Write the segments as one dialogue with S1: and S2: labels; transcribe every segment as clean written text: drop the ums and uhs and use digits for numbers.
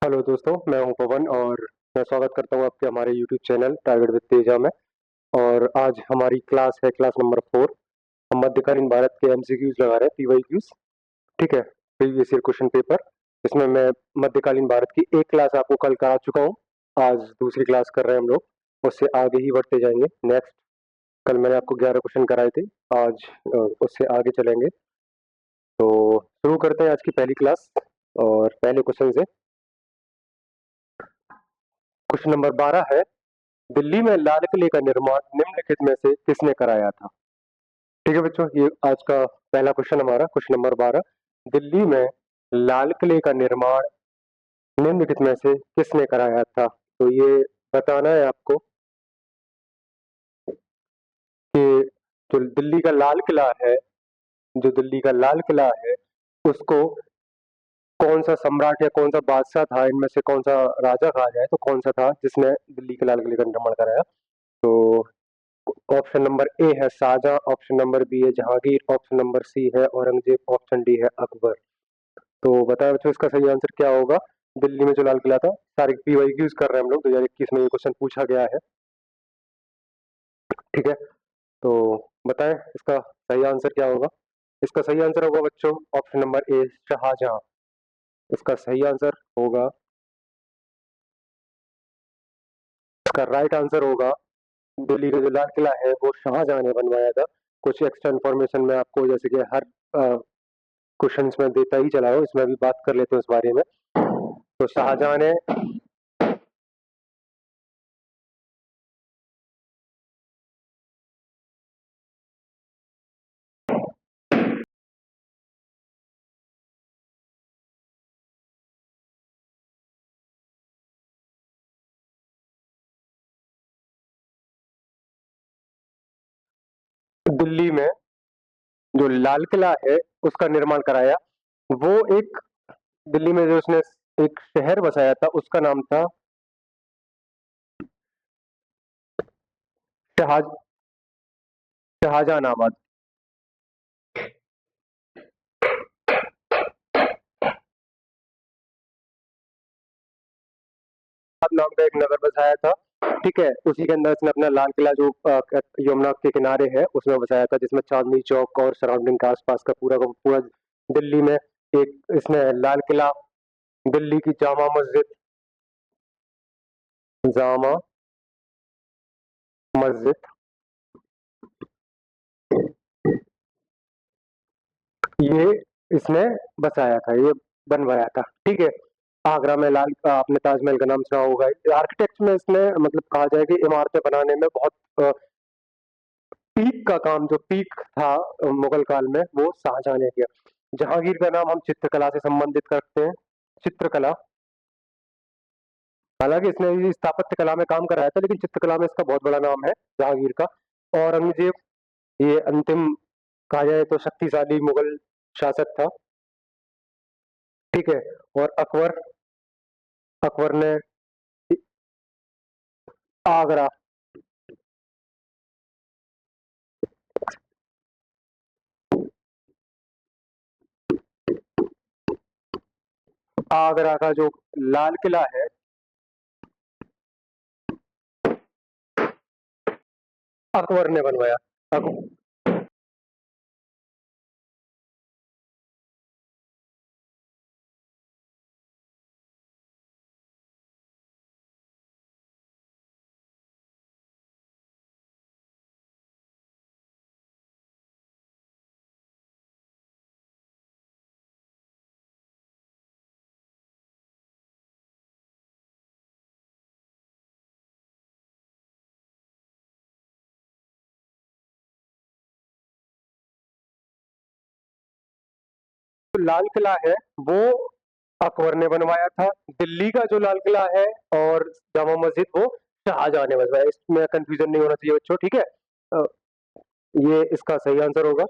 S1: Hello दोस्तों, मैं हूं पवन और मैं स्वागत करता हूं आपके हमारे YouTube channel target with Teja में। और आज हमारी क्लास है क्लास नंबर 4। हम मध्यकालीन भारत के एमसीक्यूज लगा रहे हैं, पीवाईक्यूज। ठीक है, प्रीवियस ईयर क्वेश्चन पेपर। इसमें मैं मध्यकालीन भारत की एक क्लास आपको कल करा चुका हूँ। आज दूसरी क्लास कर रहे हैं हम लोग, उससे आगे ही बढ़ते जाएंगे। नेक्स्ट, कल मैंने आपको 11 क्वेश्चन कराए थे, आज उससे आगे चलेंगे। तो शुरू करते हैं आज की पहली क्लास और पहले क्वेश्चन से। क्वेश्चन नंबर 12 है, दिल्ली में लाल किले का निर्माण निम्नलिखित में से किसने कराया था? ठीक है बच्चों, ये आज का पहला क्वेश्चन हमारा, क्वेश्चन नंबर 12। दिल्ली में लाल किले का निर्माण निम्नलिखित में से किसने कराया था? तो ये बताना है आपको कि जो दिल्ली का लाल किला है, जो दिल्ली का लाल किला है, उसको कौन सा सम्राट या कौन सा बादशाह था, इनमें से कौन सा राजा कहा जाए तो कौन सा था जिसने दिल्ली के लाल किले का निर्माण कराया? तो ऑप्शन नंबर ए है शाहजहां, ऑप्शन नंबर बी है जहांगीर, ऑप्शन नंबर सी है औरंगजेब, ऑप्शन डी है अकबर। तो बताया बच्चों, इसका सही आंसर क्या होगा? दिल्ली में जो लाल किला था, सारे पीवाईक्यूज कर रहे हैं हम लोग, 2021 में ये क्वेश्चन पूछा गया है। ठीक है, तो बताएं इसका सही आंसर क्या होगा? इसका सही आंसर होगा बच्चों ऑप्शन नंबर ए शाहजहां। इसका सही आंसर होगा, इसका राइट आंसर होगा, दिल्ली का जो लाल किला है वो शाहजहां ने बनवाया था। कुछ एक्स्ट्रा इन्फॉर्मेशन मैं आपको जैसे कि हर क्वेश्चन में देता ही चला हूं, इसमें भी बात कर लेते हैं उस बारे में। तो शाहजहां ने दिल्ली में जो लाल किला है उसका निर्माण कराया। वो एक, दिल्ली में जो उसने एक शहर बसाया था उसका नाम था शाह शाहजहानाबाद। नाम का एक नगर बसाया था। ठीक है, उसी के अंदर इसने अपना लाल किला जो यमुना के किनारे है उसमें बसाया था, जिसमें चांदनी चौक और सराउंडिंग के आसपास का पूरा दिल्ली में एक इसने लाल किला, दिल्ली की जामा मस्जिद, जामा मस्जिद, ये इसने बसाया था, ये बनवाया था। ठीक है, आगरा में लाल आपने ताजमहल का नाम सुना होगा। आर्किटेक्ट में इसने मतलब कहा जाए कि इमारतें बनाने में बहुत पीक का काम, जो पीक था मुगल काल में, वो शाहजहां ने किया। जहांगीर का नाम हम चित्रकला से संबंधित करते हैं, चित्रकला। हालांकि इसने ये स्थापत्य कला में काम कराया था, लेकिन चित्रकला में इसका बहुत बड़ा नाम है जहांगीर का। औरंगजेब, ये अंतिम कहा जाए तो शक्तिशाली मुगल शासक था। ठीक है, और अकबर, अकबर ने आगरा, आगरा का जो लाल किला है, अकबर ने बनवाया। जो लाल किला है वो अकबर ने बनवाया था। दिल्ली का जो लाल किला है और जामा मस्जिद, वो शाहजहां ने बनवाया। इसमें कंफ्यूजन नहीं होना चाहिए बच्चों। ठीक है, अ, ये इसका सही आंसर होगा।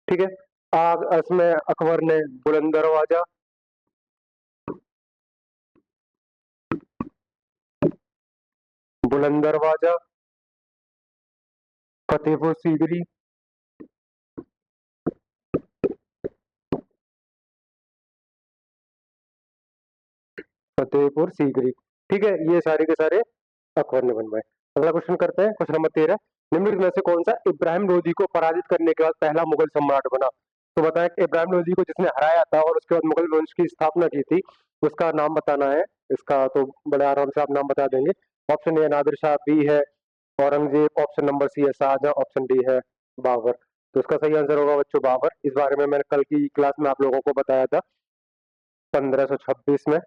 S1: ठीक है, आग इसमें अकबर ने बुलंद दरवाजा, बुलंद दरवाजा, फतेहपुर सीकरी, फतेहपुर सीकरी। ठीक है, ये सारे के सारे अकबर ने बनवाए। अगला क्वेश्चन करते हैं, क्वेश्चन नंबर 13। निम्नलिखित में से कौन सा इब्राहिम लोधी को पराजित करने के बाद पहला मुगल सम्राट बना? तो बताया कि इब्राहिम लोधी को जिसने हराया था और उसके बाद मुगल वंश की स्थापना की थी, उसका नाम बताना है। इसका तो बड़े आराम से आप नाम बता देंगे। Option A Nadir Shah, B है औरंगजेब, ऑप्शन नंबर सी है शाहजहां, ऑप्शन डी है बाबर। तो इसका सही आंसर होगा बच्चों बाबर। इस बारे में मैंने कल की क्लास में आप लोगों को बताया था, 1526 में।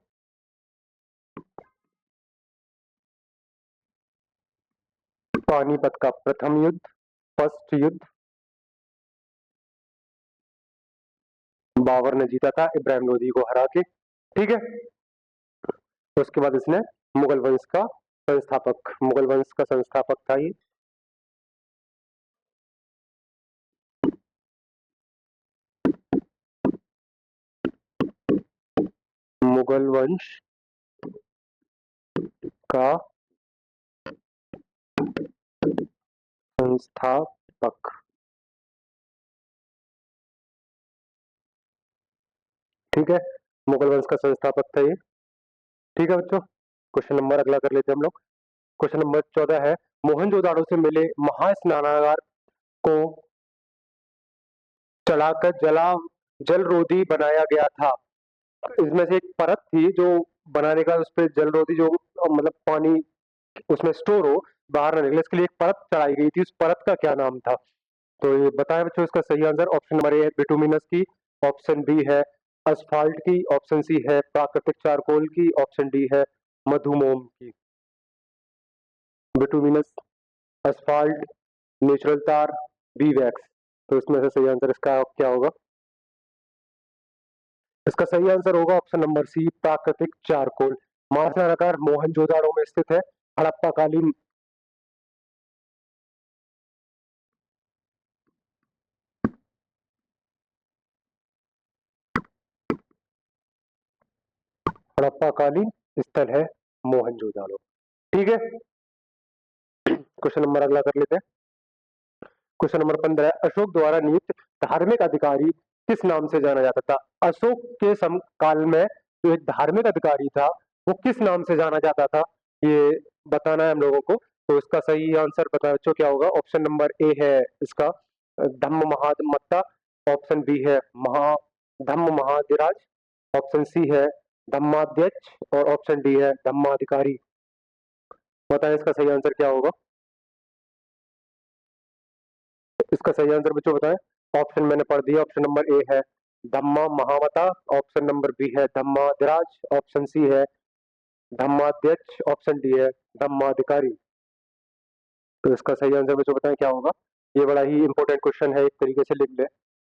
S1: पानीपत का प्रथम युद्ध, फर्स्ट युद्ध, बाबर ने जीता था इब्राहिम लोधी को हरा के। ठीक है, उसके बाद इसने मुगल वंश का मुगल वंश का संस्थापक था ये। मुगल वंश का संस्थापक। ठीक है, मुगल वंश का संस्थापक था ये। ठीक है बच्चों, क्वेश्चन नंबर अगला कर लेते हैं हम लोग। क्वेश्चन नंबर 14 है, मोहनजोदाड़ो से मिले महास्नानागार को चलाकर जलरोधी बनाया गया था। इसमें से एक परत थी जो बनाने का, उस पर जलरोधी जो मतलब पानी उसमें स्टोर हो, बाहर ना निकले, इसके लिए एक परत चढ़ाई गई थी। उस परत का क्या नाम था? तो ये बताएं बच्चों इसका सही आंसर। ऑप्शन नंबर ए है बिटुमिनस की, ऑप्शन बी है असफाल्ट की, ऑप्शन सी है प्राकृतिक चारकोल की, ऑप्शन डी है मधुमोम की। बिटुमिनस, असफाल्ट, नेचुरल तार, बी वैक्स। तो इसमें से सही आंसर इसका क्या होगा? इसका सही आंसर होगा ऑप्शन नंबर सी प्राकृतिक चारकोल। मार्सनाकार मोहनजोदाड़ो में स्थित है। हड़प्पा कालीन हड़प्पा कालीन स्थल है मोहनजोदाड़ो। ठीक है, क्वेश्चन नंबर अगला कर लेते हैं। क्वेश्चन नंबर 15, अशोक द्वारा नियुक्त धार्मिक अधिकारी किस नाम से जाना जाता था? अशोक के काल में जो एक धार्मिक अधिकारी था, वो किस नाम से जाना जाता था, ये बताना है हम लोगों को। तो इसका सही आंसर बता बच्चों क्या होगा। ऑप्शन नंबर ए है इसका धम्म महामत्ता, ऑप्शन बी है धम्म महाधिराज, ऑप्शन सी है धम्माध्यक्ष, और ऑप्शन डी है धम्माधिकारी। बताएं इसका सही आंसर क्या होगा। इसका सही आंसर बच्चों बताएं। ऑप्शन मैंने पढ़ दिया। ऑप्शन नंबर ए है धम्मा महामता, ऑप्शन नंबर बी है धम्माधिराज, ऑप्शन सी है धम्माध्यक्ष, ऑप्शन डी है धम्माधिकारी। तो इसका सही आंसर बच्चों बताएं क्या होगा। ये बड़ा ही इंपॉर्टेंट क्वेश्चन है, एक तरीके से लिख ले।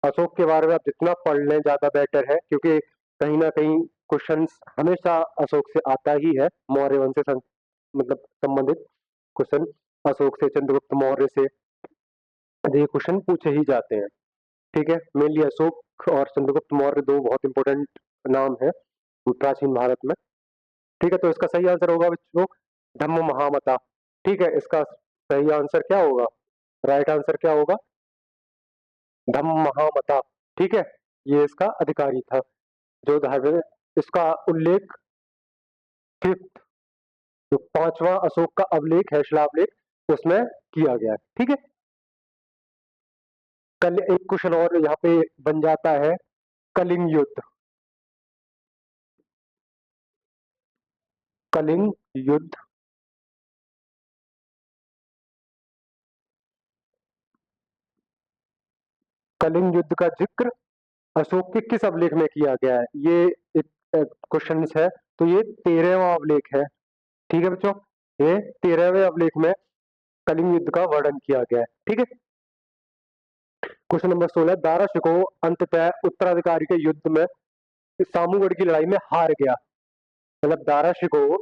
S1: अशोक के बारे में आप जितना पढ़ लें ज्यादा बेटर है, क्योंकि कहीं ना कहीं क्वेश्चन हमेशा अशोक से आता ही है। मौर्य वंश से मतलब संबंधित क्वेश्चन अशोक से, चंद्रगुप्त मौर्य से ये क्वेश्चन पूछे ही जाते हैं। ठीक है, मेनली अशोक और चंद्रगुप्त मौर्य दो बहुत इंपॉर्टेंट नाम है प्राचीन भारत में। ठीक है, तो इसका सही आंसर होगा बच्चों धम्म महामता। ठीक है, इसका सही आंसर क्या होगा, राइट आंसर क्या होगा? धम्म महामता। ठीक है, ये इसका अधिकारी था जो धार्मिक, इसका उल्लेख फिफ्थ, जो पांचवा अशोक का अवलेख है, शिलालेख, उसमें किया गया है। ठीक है, कल एक क्वेश्चन और यहाँ पे बन जाता है, कलिंग युद्ध। कलिंग युद्ध, कलिंग युद्ध का जिक्र अशोक के किस अवलेख में किया गया है? ये एक क्वेश्चन है। तो ये 13वां अवलेख है। ठीक है बच्चों, ये 13वें अवलेख में कलिंग युद्ध का वर्णन किया गया है। ठीक है, क्वेश्चन नंबर 16, दारा शिकोह अंततः उत्तराधिकारी के युद्ध में सामूगढ़ की लड़ाई में हार गया। मतलब दारा शिकोह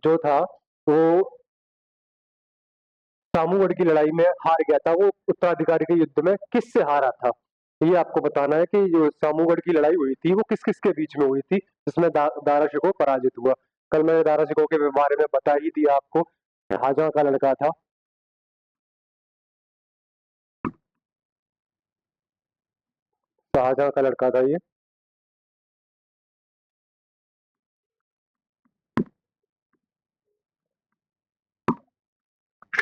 S1: जो था वो सामूगढ़ की लड़ाई में हार गया था। वो उत्तराधिकारी के युद्ध में किससे हारा था? ये आपको बताना है कि जो सामूगढ़ की लड़ाई हुई थी वो किस किस के बीच में हुई थी, जिसमें दारा शिकोह पराजित हुआ। कल मैंने दारा शिकोह के बारे में बता ही दिया आपको, शाहजहां का लड़का था। शाहजहां का लड़का था ये।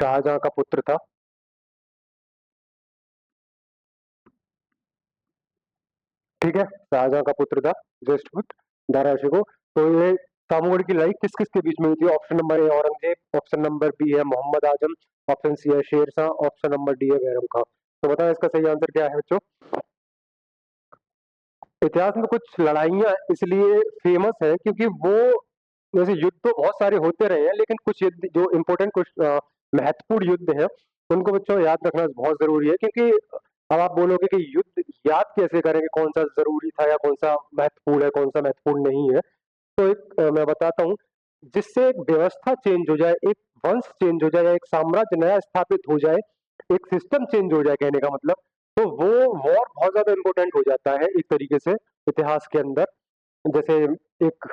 S1: शाहजहां का पुत्र था। ठीक है, शाहजहां का पुत्र था, ज्येष्ठ पुत्र दारा शिकोह। तो ये सामूगढ़ की लड़ाई किस किस के बीच में हुई थी? Option number A Aurangzeb, option number B है मोहम्मद आजम, ऑप्शन सी है Sher Shah, option number D है बैरम खान। तो बताओ इसका सही आंसर क्या है बच्चों? इतिहास में कुछ लड़ाइयां इसलिए फेमस है क्योंकि वो, वैसे युद्ध तो बहुत सारे होते रहे हैं, लेकिन कुछ युद्ध जो इम्पोर्टेंट, कुछ महत्वपूर्ण युद्ध है, उनको बच्चों याद रखना बहुत जरूरी है। क्योंकि अब आप बोलोगे कि युद्ध याद कैसे करेंगे, कौन सा जरूरी था या कौन सा महत्वपूर्ण है, कौन सा महत्वपूर्ण नहीं है। तो एक मैं बताता हूँ, जिससे एक व्यवस्था चेंज हो जाए, एक वंश चेंज हो जाए, या एक साम्राज्य नया स्थापित हो जाए, एक सिस्टम चेंज हो जाए, कहने का मतलब, तो वो वॉर बहुत ज्यादा इंपॉर्टेंट हो जाता है एक तरीके से इतिहास के अंदर। जैसे एक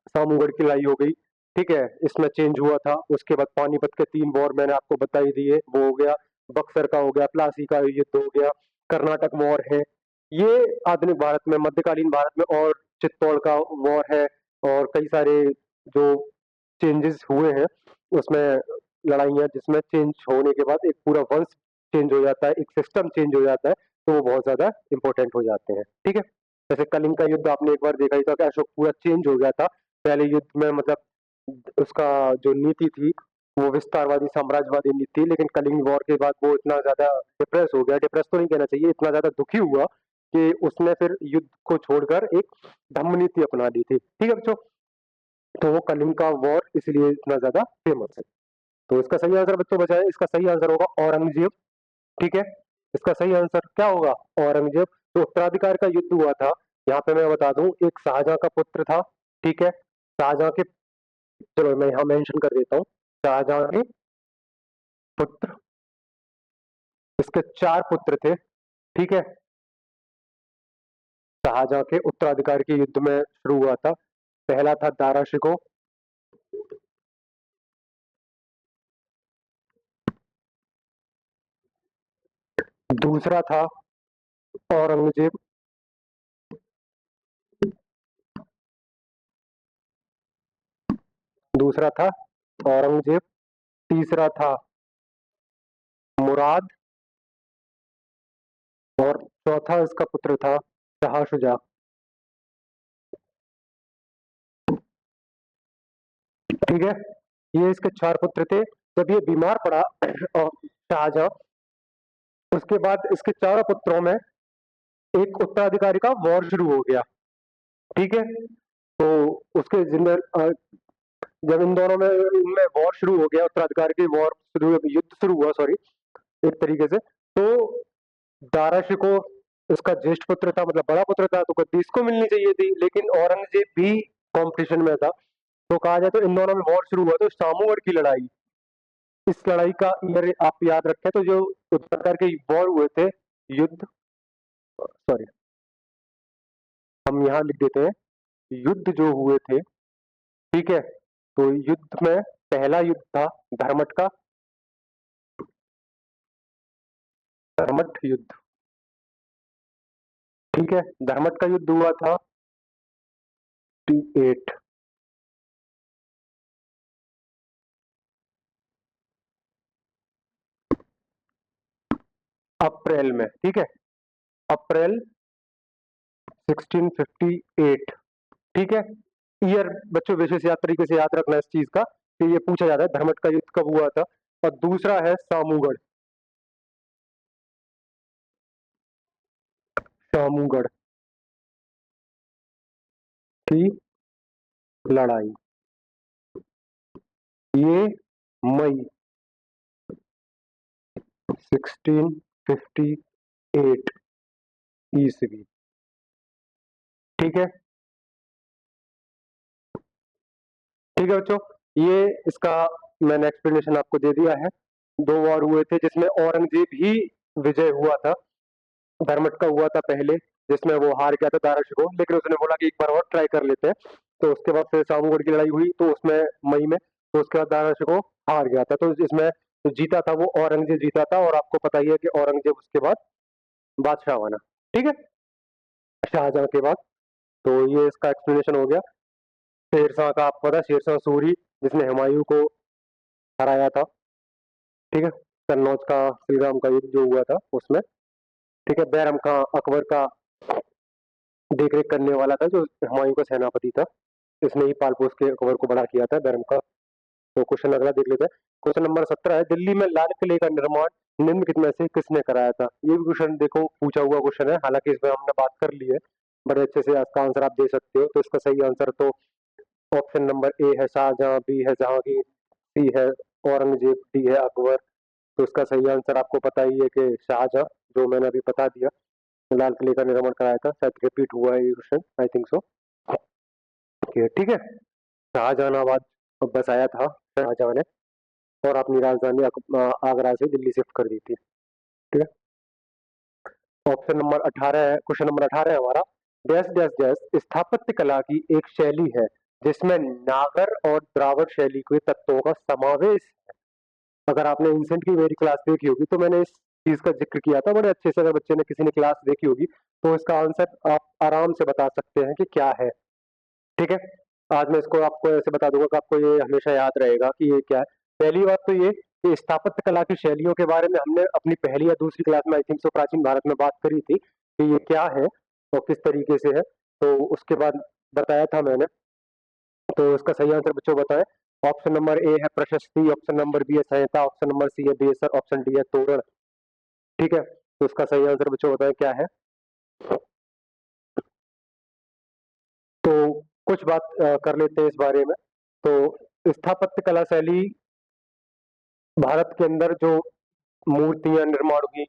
S1: सामूगढ़ की लड़ाई हो गई, ठीक है, इसमें चेंज हुआ था। उसके बाद पानीपत के 3 वॉर मैंने आपको बता ही दिए, वो हो गया। बक्सर का हो गया, प्लासी का युद्ध हो गया, कर्नाटक वॉर है, ये आधुनिक भारत में, मध्यकालीन भारत में, और चित्तौड़ का वॉर है, और कई सारे जो चेंजेस हुए हैं उसमें, लड़ाइयाँ जिसमें चेंज होने के बाद एक पूरा वंश चेंज हो जाता है, एक सिस्टम चेंज हो जाता है, तो वो बहुत ज्यादा इंपॉर्टेंट हो जाते हैं। ठीक है, जैसे कलिंग का युद्ध आपने एक बार देखा ही था कि अशोक पूरा चेंज हो गया था पहले युद्ध में, मतलब उसका जो नीति थी वो विस्तारवादी साम्राज्यवादी नीति थी, लेकिन कलिंग वॉर के बाद वो इतना ज्यादा डिप्रेस हो गया, डिप्रेस तो नहीं कहना चाहिए, इतना ज्यादा दुखी हुआ कि उसने फिर युद्ध को छोड़कर एक धम्म नीति अपना ली थी। ठीक है बच्चों, तो वो कलिंग का वॉर इसलिए इतना ज्यादा फेमस है। तो इसका सही आंसर बच्चों बचाए, इसका सही आंसर होगा औरंगजेब। ठीक है, इसका सही आंसर क्या होगा? औरंगजेब। तो उत्तराधिकार का युद्ध हुआ था, यहाँ पे मैं बता दूं, एक शाहजहां का पुत्र था। ठीक है, शाहजहां के, चलो मैं यहाँ मेंशन कर देता हूँ, शाहजहां के पुत्र, इसके 4 पुत्र थे। ठीक है, शाहजहां के उत्तराधिकार के युद्ध में शुरू हुआ था। पहला था दारा शिकोह, दूसरा था औरंगजेब, दूसरा था औरंगजेब, तीसरा था मुराद, और चौथा इसका पुत्र था शाह शुजा। ठीक है, ये इसके 4 पुत्र थे। जब ये बीमार पड़ा और शाहजहां, उसके बाद इसके चारों पुत्रों में एक उत्तराधिकारी का वॉर शुरू हो गया। ठीक है, तो उसके जिम्मे जब इन दोनों में इनमें वॉर शुरू हो गया, उत्तराधिकारी की वॉर शुरू, युद्ध शुरू हुआ, सॉरी, एक तरीके से, तो दारा शिकोह इसका ज्येष्ठ पुत्र था, मतलब बड़ा पुत्र था, तो गद्दी इसको मिलनी चाहिए थी, लेकिन औरंगजेब भी कंपटीशन में था। तो कहा जाए तो इन दोनों में वॉर शुरू हुआ, तो सामूगढ़ की लड़ाई, इस लड़ाई का ईयर आप याद रखें, तो जो उत्तराधिकार के वॉर हुए थे, युद्ध, सॉरी, हम यहाँ लिख देते हैं, युद्ध जो हुए थे, ठीक है, तो युद्ध में पहला युद्ध था धर्मट का, धर्मट युद्ध। ठीक है, धर्मट का युद्ध हुआ था 8 अप्रैल में। ठीक है, अप्रैल 1658। ठीक है, ईयर बच्चों विशेष याद तरीके से याद रखना इस चीज का, कि ये पूछा जाता है धर्मट का युद्ध कब हुआ था। और दूसरा है सामूगढ़, सामूगढ़ की लड़ाई, ये मई 1658 ईस्वी। ठीक है, ठीक है बच्चों, ये इसका मैंने एक्सप्लेनेशन आपको दे दिया है। 2 वॉर हुए थे जिसमें औरंगजेब ही विजय हुआ था। धर्मट का हुआ था पहले, जिसमें वो हार गया था दारा शिकोह, लेकिन उसने बोला कि एक बार और ट्राई कर लेते हैं। तो उसके बाद फिर सामूगढ़ की लड़ाई हुई, तो उसमें मई में, तो उसके बाद दारा शिकोह हार गया था। तो इसमें जो जीता था वो औरंगजेब जीता था, और आपको पता ही है कि औरंगजेब उसके बाद बादशाह बना। ठीक है, शाहजहां के बाद। तो ये इसका एक्सप्लेनेशन हो गया। शेरशाह का आपको पता है, शेरशाह सूरी, जिसने हुमायूं को हराया था। ठीक है, कन्नौज का श्रीराम का युद्ध जो हुआ था उसमें। ठीक है, बैरम का अकबर का देख रेख करने वाला था, जो हुमायूं का सेनापति था। इसने ही पाल पोस के अकबर को बड़ा किया था, बैरम का। तो क्वेश्चन अगला देख लेते हैं। क्वेश्चन नंबर 17 है, दिल्ली में लाल किले का निर्माण निम्नलिखित में से किसने कराया था? ये भी क्वेश्चन देखो पूछा हुआ क्वेश्चन है, हालांकि इसमें हमने बात कर ली है, बड़े अच्छे से इसका आंसर आप दे सकते हो। तो इसका सही आंसर तो ऑप्शन नंबर ए है शाहजहां, बी है जहांगीर, सी है औरंगजेब, डी है अकबर। तो इसका सही आंसर आपको पता ही है कि शाहजहां, जो मैंने अभी बता दिया, लाल किले का निर्माण कराया था। शायद रिपीट हुआ है ये क्वेश्चन, आई थिंक सो। ठीक है, शाहजहानाबाद बसाया था शाहजहां ने, और अपनी राजधानी आगरा से दिल्ली शिफ्ट कर दी थी। ठीक है, ऑप्शन नंबर 18 है, क्वेश्चन नंबर 18 है हमारा, डैश डैश डैश स्थापत्य कला की एक शैली है जिसमें नागर और द्राविड़ शैली के तत्वों का समावेश। अगर आपने एंशिएंट की मेरी क्लास देखी होगी तो मैंने इस चीज का जिक्र किया था बड़े अच्छे से। अगर बच्चे ने किसी ने क्लास देखी होगी तो इसका आंसर आप आराम से बता सकते हैं कि क्या है। ठीक है, आज मैं इसको आपको ऐसे बता दूंगा कि आपको ये हमेशा याद रहेगा कि ये क्या है। पहली बात तो ये कि स्थापत्य कला की शैलियों के बारे में हमने अपनी पहली या दूसरी क्लास में आई थिंक सो प्राचीन भारत में बात करी थी कि ये क्या है और किस तरीके से है। तो उसके बाद बताया था मैंने। तो इसका सही आंसर बच्चों बताएं। ऑप्शन नंबर ए है प्रशस्ति, ऑप्शन नंबर बी है संहिता, ऑप्शन नंबर सी है बेसर, ऑप्शन डी है तोरण। ठीक है, तो इसका सही आंसर बच्चों बताएं क्या है। तो कुछ बात कर लेते हैं इस बारे में। तो स्थापत्य कला शैली भारत के अंदर जो मूर्तियां निर्माण हुई,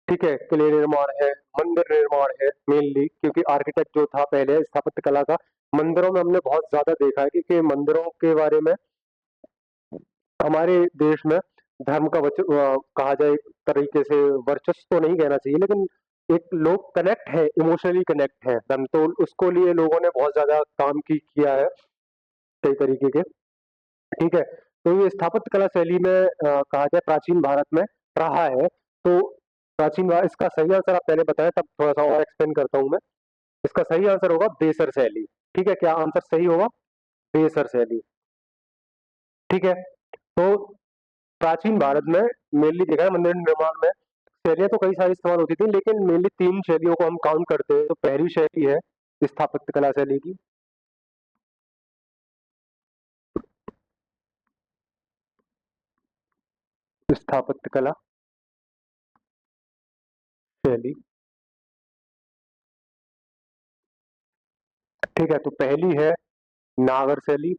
S1: ठीक है, किले निर्माण है, मंदिर निर्माण है मेनली, क्योंकि आर्किटेक्ट जो था पहले स्थापत्य कला का, मंदिरों में हमने बहुत ज्यादा देखा है, क्योंकि मंदिरों के बारे में हमारे देश में धर्म का कहा जाए एक तरीके से वर्चस्व तो नहीं कहना चाहिए, लेकिन एक लोग कनेक्ट है, इमोशनली कनेक्ट है धर्म, तो उसको लिए लोगों ने बहुत ज्यादा काम किया है कई तरीके के। ठीक है, तो ये स्थापत्य कला शैली में कहा जाए प्राचीन भारत में रहा है। तो प्राचीन भारत, इसका सही आंसर आप पहले बताएं तब थोड़ा सा और एक्सप्लेन करता हूं मैं। इसका सही आंसर होगा बेसर शैली। ठीक है, क्या आंसर सही होगा? बेसर शैली। ठीक है, तो प्राचीन भारत में मेनली देखा है मंदिर निर्माण में शैलियां तो कई सारी इस्तेमाल होती थी, लेकिन मेनली तीन शैलियों को हम काउंट करते हैं। तो पहली शैली है स्थापत्य कला शैली की, स्थापत्य कला शैली। ठीक है, तो पहली है नागर शैली,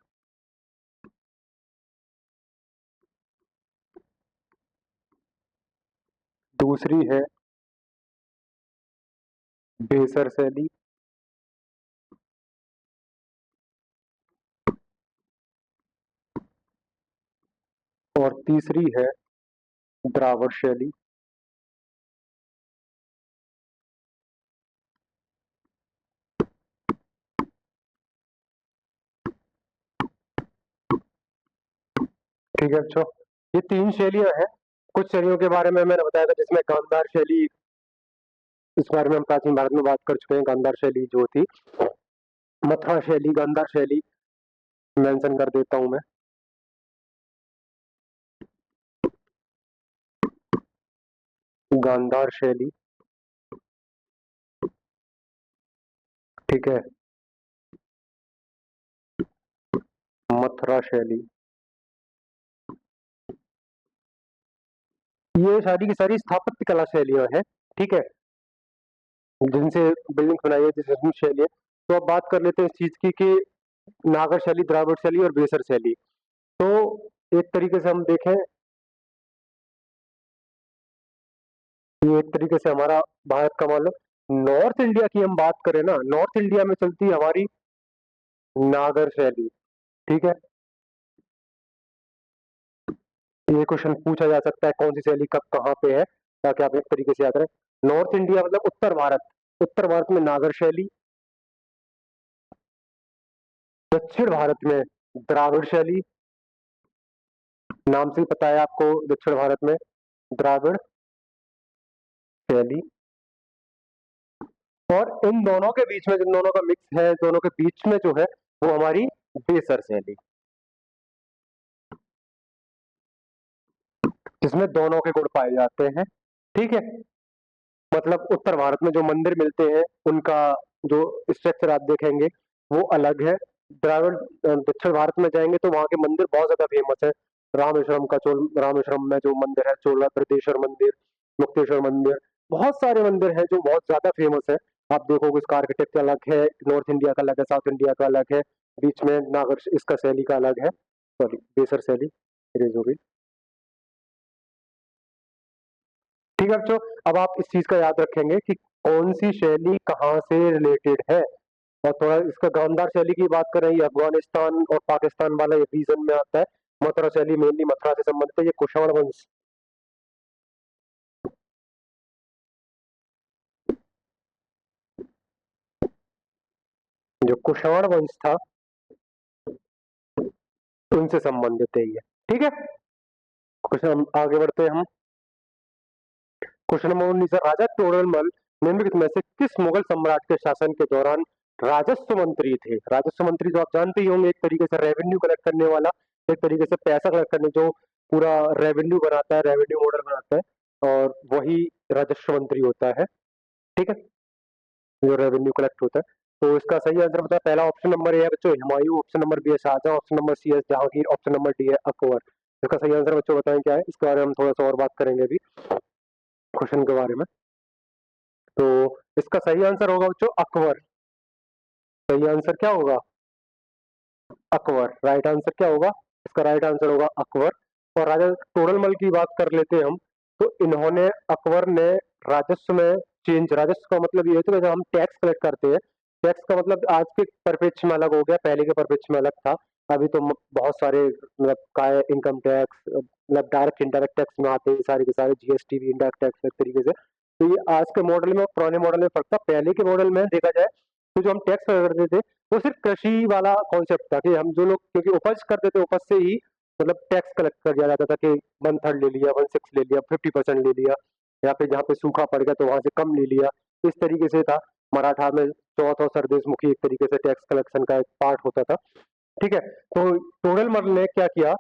S1: दूसरी है बेसर शैली, और तीसरी है द्राविड़ शैली। ठीक है, अच्छा, ये तीन शैलियां हैं। कुछ शैलियों के बारे में मैंने बताया था, जिसमें गांधार शैली, इस बारे में हम प्राचीन भारत में बात कर चुके हैं। गांधार शैली जो थी, मथुरा शैली, गांधार शैली मेंशन कर देता हूं मैं। गांधार शैली, ठीक है, मथुरा शैली। ये सारी की सारी स्थापत्य कला शैलियां हैं। ठीक है, जिनसे बिल्डिंग बनाई है, जिस शैली है। तो अब बात कर लेते हैं इस चीज की कि नागर शैली, द्राविड़ शैली और बेसर शैली। तो एक तरीके से हम देखें, ये एक तरीके से हमारा भारत का मान लो नॉर्थ इंडिया की हम बात करें ना, नॉर्थ इंडिया में चलती है हमारी नागर शैली। ठीक है, ये क्वेश्चन पूछा जा सकता है कौन सी शैली कब कहाँ पे है, ताकि आप एक तरीके से याद रखें। नॉर्थ इंडिया मतलब उत्तर भारत, उत्तर भारत में नागर शैली, दक्षिण भारत में द्राविड़ शैली, नाम से ही पता है आपको दक्षिण भारत में द्राविड़ शैली, और इन दोनों के बीच में, जिन दोनों का मिक्स है, दोनों के बीच में जो है वो हमारी बेसर शैली। जिसमें दोनों के गुण पाए जाते हैं। ठीक है, मतलब उत्तर भारत में जो मंदिर मिलते हैं उनका जो स्ट्रक्चर आप देखेंगे वो अलग है। दक्षिण भारत में जाएंगे तो वहाँ के मंदिर बहुत ज्यादा फेमस है। रामेश्वरम में जो मंदिर है, चोला बृहदेश्वर मंदिर, मुक्तेश्वर मंदिर, बहुत सारे मंदिर हैं जो बहुत ज्यादा फेमस है। आप देखोगे इसका आर्किटेक्चर अलग है, नॉर्थ इंडिया का अलग है, साउथ इंडिया का अलग है, बीच में नागर इसका शैली का अलग है, सॉरी बेसर शैली इरेज हो गई। ठीक है बच्चों, अब आप इस चीज का याद रखेंगे कि कौन सी शैली कहाँ से रिलेटेड है। और थोड़ा इसका गांधार शैली की बात करें, ये अफगानिस्तान और पाकिस्तान वाला ये रीजन में आता है। मथुरा शैली मेनली मथुरा से संबंधित है, ये कुषाण वंश, जो कुषाण वंश था उनसे संबंधित है ये। ठीक है, क्वेश्चन आगे बढ़ते हैं हम। क्वेश्चन नंबर 19 है, राजा तोडरमल निम्नलिखित में से किस मुगल सम्राट के शासन के दौरान राजस्व मंत्री थे। राजस्व मंत्री तो आप जानते ही होंगे, एक तरीके से रेवेन्यू कलेक्ट करने वाला, एक तरीके से पैसा कलेक्ट करने, जो पूरा रेवेन्यू बनाता है, रेवेन्यू मॉडल बनाता है, और वही राजस्व मंत्री होता है। ठीक है, जो रेवेन्यू कलेक्ट होता है। तो इसका सही आंसर बताया, पहला ऑप्शन नंबर ए है बच्चों हुमायूं, ऑप्शन नंबर बी है शाहजहां, ऑप्शन नंबर सी है जहांगीर, ऑप्शन नंबर डी है अकबर। इसका सही आंसर बच्चों बताएं क्या है, इसके बारे में हम थोड़ा सा और बात करेंगे अभी क्वेश्चन के बारे में। तो इसका सही आंसर होगा बच्चों अकबर। सही आंसर क्या होगा, अकबर। राइट आंसर क्या होगा, इसका राइट आंसर होगा अकबर। और राजा तोड़लमल की बात कर लेते हैं हम, तो इन्होंने, अकबर ने राजस्व में चेंज, राजस्व का मतलब ये होता है जब हम टैक्स कलेक्ट करते हैं, टैक्स का मतलब आज के परिप्रेक्ष्य में अलग हो गया, पहले के परिप्रेक्ष्य में अलग था। अभी तो बहुत सारे मतलब काय इनकम टैक्स, मतलब डायरेक्ट इंडायरेक्ट टैक्स में आते हैं सारे के सारे, जीएसटी भी इंडायरेक्ट टैक्स एक तरीके से। तो ये आज के मॉडल में और पुराने मॉडल में फर्क था। पहले के मॉडल में देखा जाए तो जो हम टैक्स करते थे वो सिर्फ कृषि वाला कॉन्सेप्ट था, कि हम जो लोग क्योंकि उपज करते थे, उपज से ही मतलब टैक्स कलेक्ट कर दिया जाता था, कि 1/3 ले लिया, 1/6 ले लिया, 50% ले लिया, या फिर जहाँ पे सूखा पड़ गया तो वहां से कम ले लिया। इस तरीके से था। मराठा में चौथ और सरदेशमुखी एक तरीके से टैक्स कलेक्शन का एक पार्ट होता था। ठीक है, तो तोड़लमल ने क्या किया,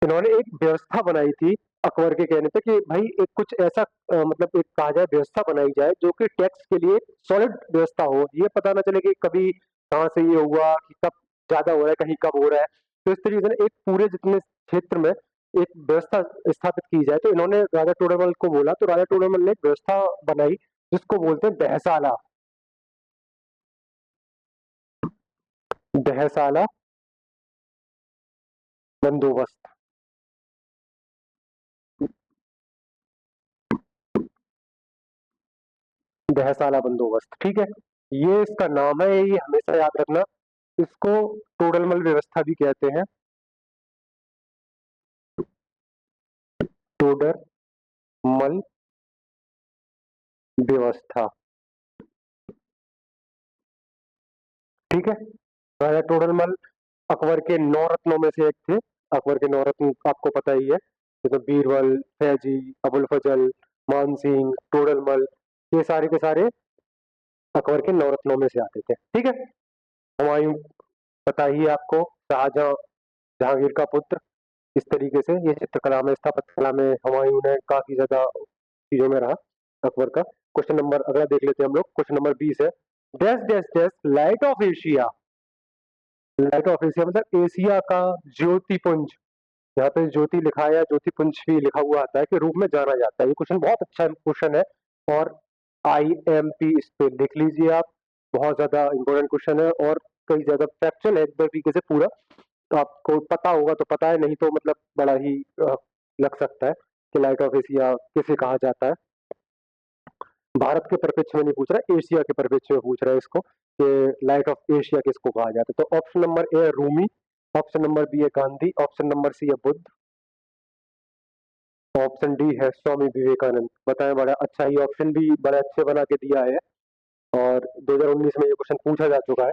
S1: इन्होंने एक व्यवस्था बनाई थी, अकबर के कहने पे, कि भाई एक कुछ ऐसा मतलब एक कहा जाए व्यवस्था बनाई जाए जो कि टैक्स के लिए सॉलिड व्यवस्था हो, ये पता ना चले कि कभी कहाँ से ये हुआ, कि कब ज्यादा हो रहा है, कहीं कब हो रहा है। तो इस तरीके से एक पूरे जितने क्षेत्र में एक व्यवस्था स्थापित की जाए, तो इन्होंने राजा टोडरमल को बोला, तो राजा टोडरमल ने एक व्यवस्था बनाई जिसको बोलते हैं दहसाला। दहसाला बंदोबस्त, दहसाला बंदोबस्त। ठीक है, ये इसका नाम है, ये हमेशा याद रखना। इसको टोडरमल व्यवस्था भी कहते हैं, टोडरमल व्यवस्था। ठीक है, राजा टोडरमल अकबर के 9 रत्नों में से एक थे। अकबर के 9 रत्न आपको पता ही है, जैसे बीरबल, फैजी, अबुल फजल, मानसिंह, टोडरमल, ये सारे के सारे अकबर के 9 रत्नों में से आते थे। ठीक है, हुमायूं पता ही है आपको, शाहजहां, जहांगीर का पुत्र। इस तरीके से ये चित्रकला में, स्थापत्य कला में हुमायूं ने काफी ज्यादा चीजों में रहा अकबर का। क्वेश्चन नंबर अगला देख लेते हैं हम लोग, क्वेश्चन नंबर 20 है, dash dash dash light of Asia. Light of Asia मतलब एशिया का ज्योतिपुंज, यहाँ पे ज्योति लिखा है या ज्योतिपुंज भी लिखा हुआ आता है, के रूप में जाना जाता है। ये क्वेश्चन बहुत अच्छा क्वेश्चन है, और आईएमपी इस पे लिख लीजिए आप, बहुत ज्यादा इंपॉर्टेंट क्वेश्चन है, और कई ज्यादा फैक्चुअल है एक तरीके से पूरा। तो आपको पता होगा तो पता है, नहीं तो मतलब बड़ा ही लग सकता है कि लाइट ऑफ एशिया किसे कहा जाता है। भारत के परिप्रेक्ष्य में नहीं पूछ रहा, एशिया के परिप्रेक्ष्य में पूछ रहा है इसको, कि लाइट ऑफ एशिया किसको कहा जाता है। तो ऑप्शन नंबर ए है रूमी, ऑप्शन नंबर बी है गांधी, ऑप्शन नंबर सी है बुद्ध, ऑप्शन डी है स्वामी विवेकानंद। बताएं, बड़ा अच्छा, ही ऑप्शन भी बड़े अच्छे बना के दिया है, और 2019 में ये क्वेश्चन पूछा जा चुका है।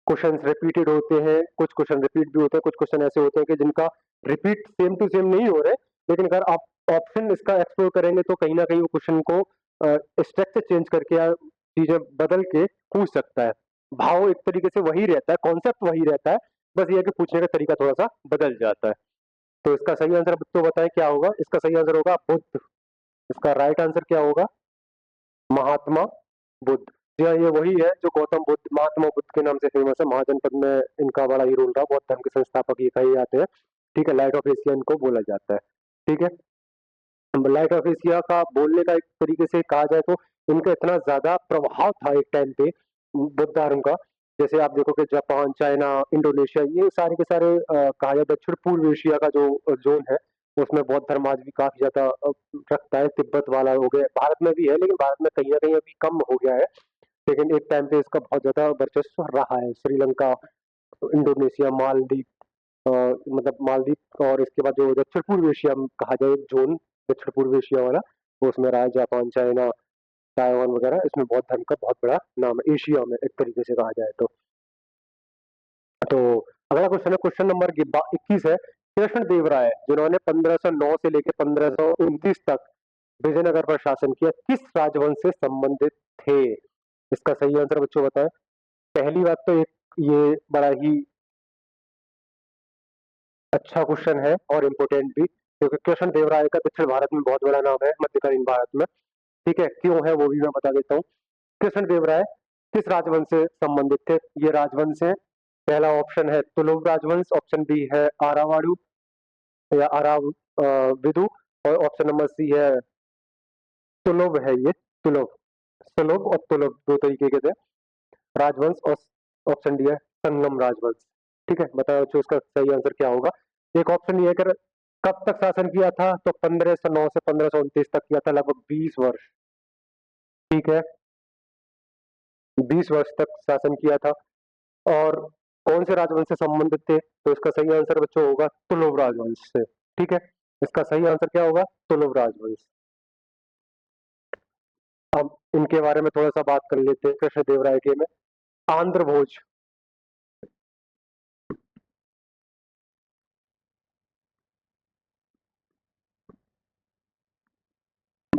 S1: क्वेश्चन रिपीटेड होते हैं, कुछ क्वेश्चन रिपीट भी होते हैं, कुछ क्वेश्चन ऐसे होते हैं कि जिनका रिपीट सेम टू सेम नहीं हो रहे, लेकिन अगर आप ऑप्शन इसका एक्सप्लोर करेंगे तो कहीं ना कहीं वो क्वेश्चन को स्ट्रक्चर चेंज करके या चीजें बदल के पूछ सकता है। भाव एक तरीके से वही रहता है, कॉन्सेप्ट वही रहता है, बस ये है कि पूछने का तरीका थोड़ा सा बदल जाता है। तो इसका सही आंसर तो बताएं क्या होगा। इसका सही आंसर होगा बुद्ध। इसका राइट आंसर क्या होगा? महात्मा बुद्ध। जी हाँ, ये वही है जो गौतम बुद्ध महात्मा बुद्ध के नाम से फेमस है। महाजनपद में इनका बड़ा ही रोल रहा। बौद्ध धर्म के संस्थापक ये कहे जाते हैं। ठीक है, लाइट ऑफ एशिया इनको बोला जाता है। ठीक है, लाइट ऑफ एशिया का बोलने का एक तरीके से कहा जाए तो इनका इतना ज्यादा प्रभाव था एक टाइम पे बुद्ध धर्म का। जैसे आप देखो कि जापान, चाइना, इंडोनेशिया, ये सारे के सारे कहा जाए दक्षिण पूर्व एशिया का जो जोन है उसमें बौद्ध धर्म आज भी काफी ज्यादा रखता है। तिब्बत वाला हो गया, भारत में भी है लेकिन भारत में कहीं ना कहीं अभी कम हो गया है। लेकिन एक टाइम पे इसका बहुत ज्यादा वर्चस्व रहा है। श्रीलंका, इंडोनेशिया, मालदीव, मतलब मालदीव और इसके बाद जो दक्षिण पूर्व एशिया में कहा जाए जोन, दक्षिण पूर्व एशिया वाला, वो उसमें रहा है। जापान, चाइना, ताइवान वगैरह, इसमें बौद्ध धर्म का बहुत बड़ा नाम है एशिया में एक तरीके से कहा जाए तो अगला क्वेश्चन है, क्वेश्चन नंबर 21 है। कृष्ण देव राय जिन्होंने 1509 से लेकर 1529 तक विजयनगर पर शासन किया, किस राजवंश से संबंधित थे? इसका सही आंसर बच्चों बताएं। पहली बात तो एक ये बड़ा ही अच्छा क्वेश्चन है और इम्पोर्टेंट भी, क्योंकि कृष्ण देव राय का दक्षिण भारत में बहुत बड़ा नाम है, मध्यकालीन भारत में। ठीक है, क्यों है वो भी मैं बता देता हूँ। कृष्ण देव राय किस राजवंश से संबंधित थे? ये राजवंश है, पहला ऑप्शन है तुलुव राजवंश, ऑप्शन बी है आरावाड़ू या विदु, और ऑप्शन नंबर सी है तुलुव है ये, तुलुव। सुलभ और तुलुव दो तरीके के थे राजवंश। और ऑप्शन डी है संगम राजवंश। ठीक है, बताओ जो इसका सही आंसर क्या होगा। एक ऑप्शन ये है कि कब तक शासन किया था, तो 1509 से 1529 तक किया था, लगभग 20 वर्ष। ठीक है, 20 वर्ष तक शासन किया था। और कौन से राजवंश से संबंधित थे, तो इसका सही आंसर बच्चों होगा तुलुव राजवंश से। ठीक है, इसका सही आंसर क्या होगा? तुलुव राजवंश। अब इनके बारे में थोड़ा सा बात कर लेते हैं कृष्ण देव राय के में। आंध्र भोज,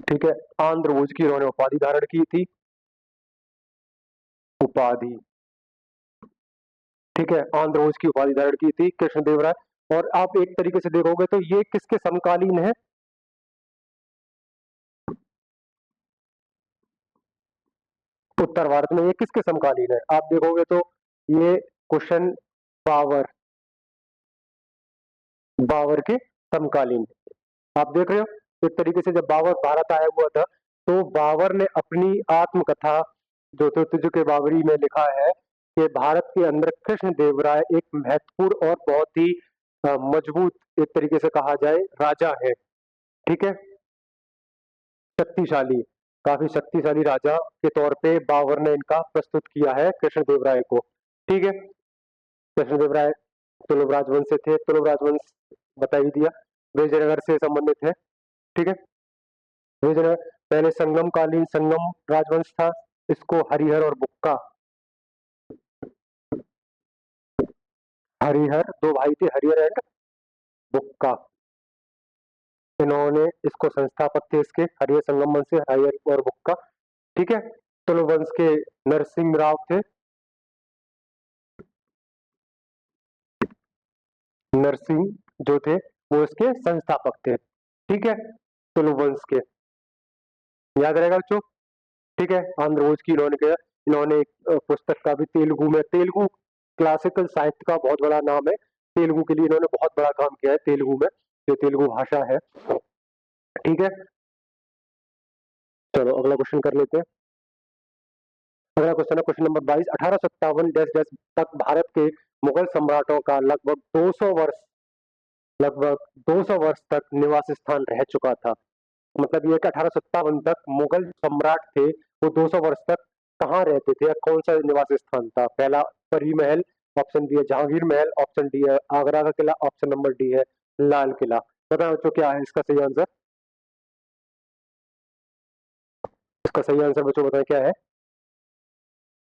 S1: ठीक है, आंध्र भोज की इन्होंने उपाधि धारण की थी, उपाधि। ठीक है, आंध्र भोज की उपाधि धारण की थी कृष्ण देव राय। और आप एक तरीके से देखोगे तो ये किसके समकालीन है? उत्तर भारत में ये किसके समकालीन है? आप देखोगे तो ये क्वेश्चन बाबर, बाबर के समकालीन। आप देख रहे हो एक तरीके से जब बाबर भारत आया हुआ था तो बाबर ने अपनी आत्मकथा जो तो तुझ के बाबरी में लिखा है कि भारत के अंदर कृष्ण देव राय एक महत्वपूर्ण और बहुत ही मजबूत, एक तरीके से कहा जाए, राजा है। ठीक है, शक्तिशाली, काफी शक्तिशाली राजा के तौर पे बाबर ने इनका प्रस्तुत किया है कृष्ण देव राय को। ठीक है, कृष्ण देव राय तुलुव राजवंश से थे। तुलुव राजवंश बता ही दिया, विजयनगर से संबंधित है। ठीक है, विजयनगर पहले संगम कालीन संगम राजवंश था। इसको हरिहर और बुक्का, हरिहर दो भाई थे, हरिहर एंड बुक्का, इन्होंने इसको संस्थापक थे इसके, हरिहर संगम वंश से हरिहर और बुक्का। ठीक है, तुलु वंश के नरसिंह राव थे, नरसिंह जो थे वो इसके संस्थापक थे। ठीक है, तुलु वंश के, याद रहेगा बच्चों। ठीक है, आंध्र भोज की इन्होंने किया। इन्होंने एक पुस्तक का भी तेलुगु में, तेलुगु क्लासिकल साहित्य का बहुत बड़ा नाम है। तेलुगु के लिए इन्होंने बहुत बड़ा काम किया है तेलुगु में, जो तेलुगु भाषा है। ठीक है, चलो अगला क्वेश्चन कर लेते हैं। अगला क्वेश्चन है क्वेश्चन नंबर 22। 1857 डैश डैश तक भारत के मुगल सम्राटों का लगभग 200 वर्ष तक निवास स्थान रह चुका था। मतलब ये कि 1857 तक मुगल सम्राट थे, वो 200 वर्ष तक कहाँ रहते थे, कौन सा निवास स्थान था? पहला परी महल, ऑप्शन बी है जहांगीर महल, ऑप्शन डी है आगरा का किला, ऑप्शन नंबर डी है लाल किला। बताओ बच्चों क्या है इसका सही आंसर। इसका सही आंसर बच्चों बताएं क्या है।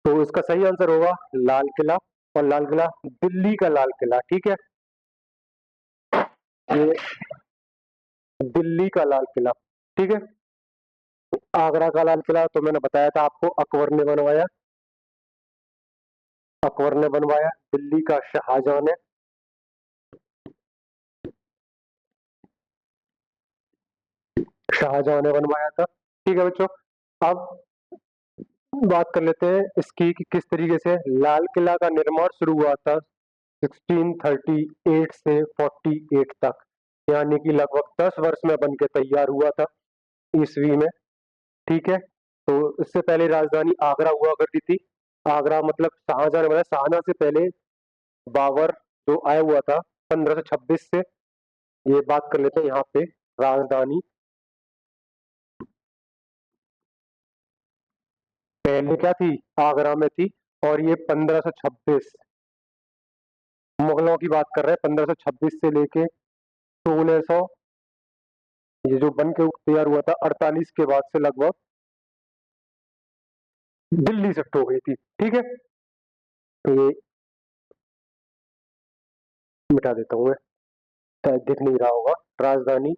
S1: तो इसका सही आंसर होगा लाल किला। और लाल किला दिल्ली का लाल किला। ठीक है, ये दिल्ली का लाल किला। ठीक है, आगरा का लाल किला तो मैंने बताया था आपको, अकबर ने बनवाया, अकबर ने बनवाया। दिल्ली का शाहजहां ने, शाहजहां ने बनवाया था। ठीक है बच्चों, अब बात कर लेते हैं इसकी कि किस तरीके से लाल किला का निर्माण शुरू हुआ था 1638 से 48 तक, यानी कि लगभग 10 वर्ष में बन के तैयार हुआ था ईस्वी में। ठीक है, तो इससे पहले राजधानी आगरा हुआ करती थी। आगरा मतलब शाहजहां ने बनाया, शाहजहां से पहले बाबर जो आया हुआ था 1526 से। ये बात कर लेते हैं यहाँ पे राजधानी पहले क्या थी, आगरा में थी। और ये 1526 मुगलों की बात कर रहे हैं, 1526 से लेके 1600, ये जो बन के तैयार हुआ था 48 के बाद से लगभग दिल्ली शिफ्ट हो गई थी। ठीक है, तो ये मिटा देता हूँ मैं, शायद दिख नहीं रहा होगा। राजधानी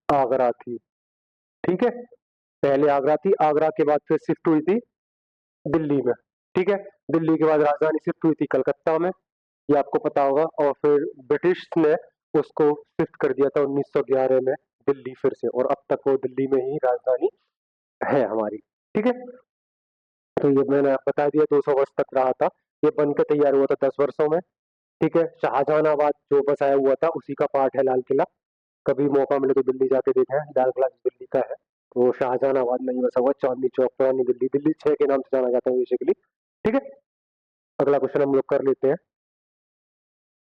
S1: आगरा थी। ठीक है, पहले आगरा थी, आगरा के बाद फिर शिफ्ट हुई थी दिल्ली में। ठीक है, दिल्ली के बाद राजधानी शिफ्ट हुई थी कलकत्ता में, ये आपको पता होगा। और फिर ब्रिटिश ने उसको शिफ्ट कर दिया था 1911 में दिल्ली फिर से, और अब तक वो दिल्ली में ही राजधानी है हमारी। ठीक है, तो ये मैंने बता दिया 200 वर्ष तक रहा था। ये बनकर तैयार हुआ था 10 वर्षों में। ठीक है, शाहजहानाबाद जो बसाया हुआ था उसी का पार्ट है लाल किला। कभी मौका मिले तो दिल्ली जाके देखें, लाल किला दिल्ली का है। तो शाहजहानाबाद में ही बसा हुआ, चांदनी चौक, पुरानी दिल्ली, दिल्ली 6 के नाम से जाना जाता है बेसिकली। ठीक है, अगला क्वेश्चन हम लोग कर लेते हैं।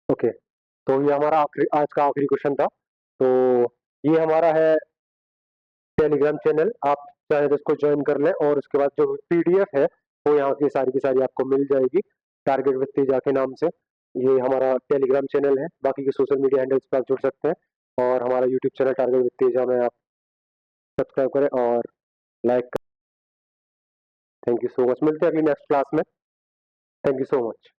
S1: ओके, तो ये हमारा आखिरी, आज का आखिरी क्वेश्चन था। तो ये हमारा है टेलीग्राम चैनल, आप चाहे तो इसको ज्वाइन कर लें, और उसके बाद जो पीडीएफ है वो यहाँ की सारी आपको मिल जाएगी टारगेट विद तेजा के नाम से। ये हमारा टेलीग्राम चैनल है, बाकी के सोशल मीडिया हैंडल्स पर आप जुड़ सकते हैं, और हमारा YouTube channel target with Teja में आप सब्सक्राइब करें और लाइक करें। थैंक यू सो मच, मिलते हैं अगली नेक्स्ट क्लास में। Thank you so much.